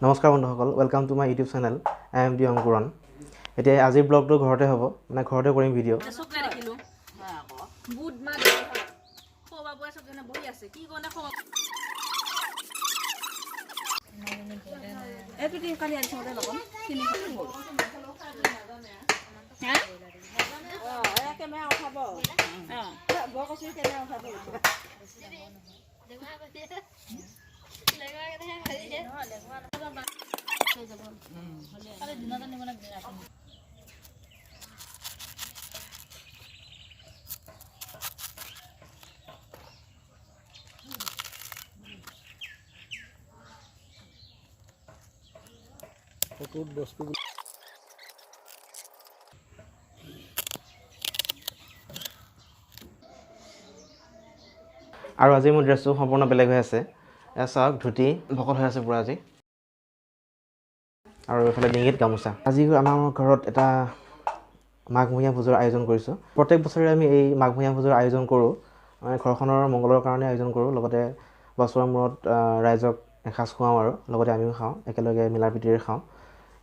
নমস্কাৰ বন্ধুসকল, welcome to my YouTube channel IMD অংকুৰণ। এতিয়া আজিৰ ব্লগটো ঘৰতে হ'ব, মানে ঘৰতে কৰিম ভিডিঅ'। আৰু আজি মোৰ ড্ৰেছটো সম্পূৰ্ণ বেলেগ হৈ আছে। এয়া চাওক, ধুতি ভকত হৈ আছে পুৰা আজি, আৰু এইফালে ডিঙিত গামোচা। আজি আমাৰ ঘৰত এটা মাঘমহীয়া ভোজৰ আয়োজন কৰিছোঁ। প্ৰত্যেক বছৰে আমি এই মাঘমহীয়া ভোজৰ আয়োজন কৰোঁ, মানে ঘৰখনৰ মংগলৰ কাৰণে আয়োজন কৰোঁ। লগতে বছৰৰ মূৰত ৰাইজক এসাঁজ খুৱাওঁ, আৰু লগতে আমিও খাওঁ, একেলগে মিলা প্ৰীতিৰে খাওঁ।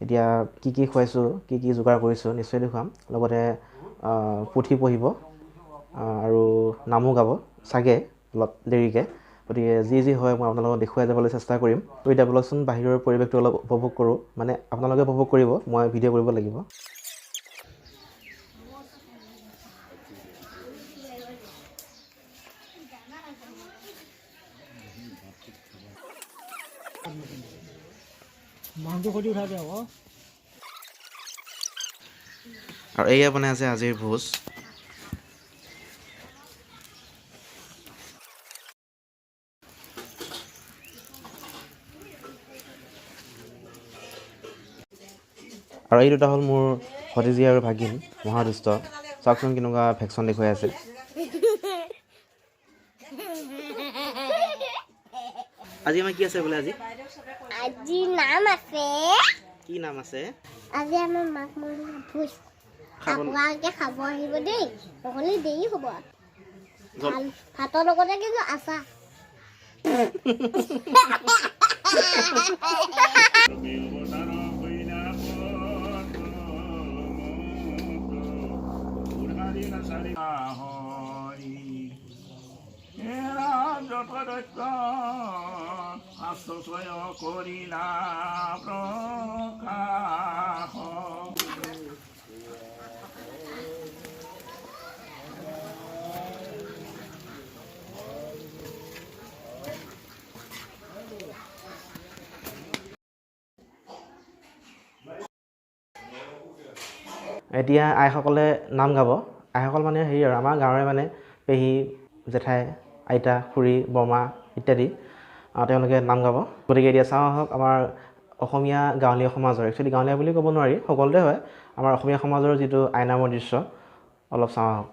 এতিয়া কি কি খুৱাইছোঁ, কি কি যোগাৰ কৰিছোঁ নিশ্চয় দেখুৱাম। লগতে পুথি পঢ়িব আৰু নামো গাব চাগে অলপ দেৰিকৈ। গতিকে যি হয় মই আপোনালোকক দেখুৱাই যাবলৈ চেষ্টা কৰিম। তো এতিয়া ব'লকচোন বাহিৰৰ পৰিৱেশটো অলপ উপভোগ কৰোঁ, মানে আপোনালোকে উপভোগ কৰিব, মই ভিডিঅ' কৰিব লাগিব। আৰু এয়া বনাই আছে আজিৰ ভোজ। আৰু এই দুটা হ'ল মোৰ ভতিজী আৰু ভাগিন, মহাদুষ্ট। চাওকচোন কেনেকুৱা ভেকশ্যন দেখুৱাই আছে। আজি আমাৰ কি আছে বোলে? আজি নাম আছে। কি নাম আছে? আজি আমাৰ মাঘমহীয়া ভোজ। আপোনালোকে খাব আহিব দেই, নহ'লে দেৰি হ'ব। ভাতৰ লগতে কিন্তু আচাৰ। এতিয়া আইসকলে নাম গাব। আইসকল মানে হেৰি আৰু আমাৰ গাঁৱৰে মানে পেহী, জেঠাই, আইতা, খুৰী, বৰমা ইত্যাদি, তেওঁলোকে নাম গাব। গতিকে এতিয়া চাওঁ আহক, আমাৰ অসমীয়া গাঁৱলীয়া সমাজৰ, একচুৱেলি গাঁৱলীয়া বুলি ক'ব নোৱাৰি, সকলোতে হয়, আমাৰ অসমীয়া সমাজৰ যিটো আইনামৰ দৃশ্য অলপ চাওঁ আহক।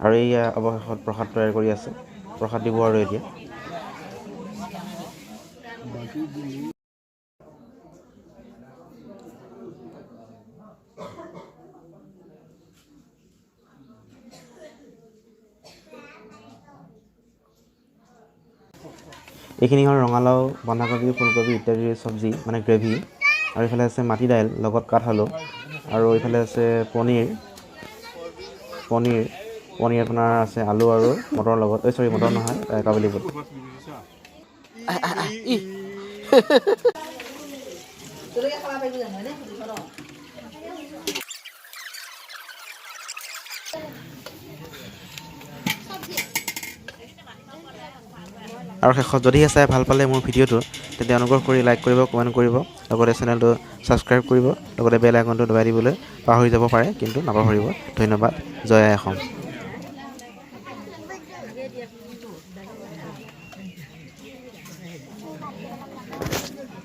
আৰু এই অৱশেষত প্ৰসাদ তৈয়াৰ কৰি আছে, প্ৰসাদ দিব আৰু এতিয়া। এইখিনি হ'ল ৰঙালাও, বন্ধাকবি, ফুলকবি ইত্যাদিৰ চব্জি মানে গ্ৰেভি। আৰু এইফালে আছে মাটি দাইল লগত কাঠআলু, আৰু এইফালে আছে পনীৰ আপোনাৰ আছে আলু আৰু মটৰৰ লগত, মটৰ নহয়, কাবুলী বুট। আৰু শেষত যদিহে চাই ভাল পালে মোৰ ভিডিঅ'টো, তেন্তে অনুগ্ৰহ কৰি লাইক কৰিব, কমেণ্ট কৰিব, লগতে চেনেলটো ছাবস্ক্ৰাইব কৰিব, লগতে বেল আইকনটো দবাই দিবলৈ পাহৰি যাব পাৰে, কিন্তু নাপাহৰিব। ধন্যবাদ। জয় আই অসম।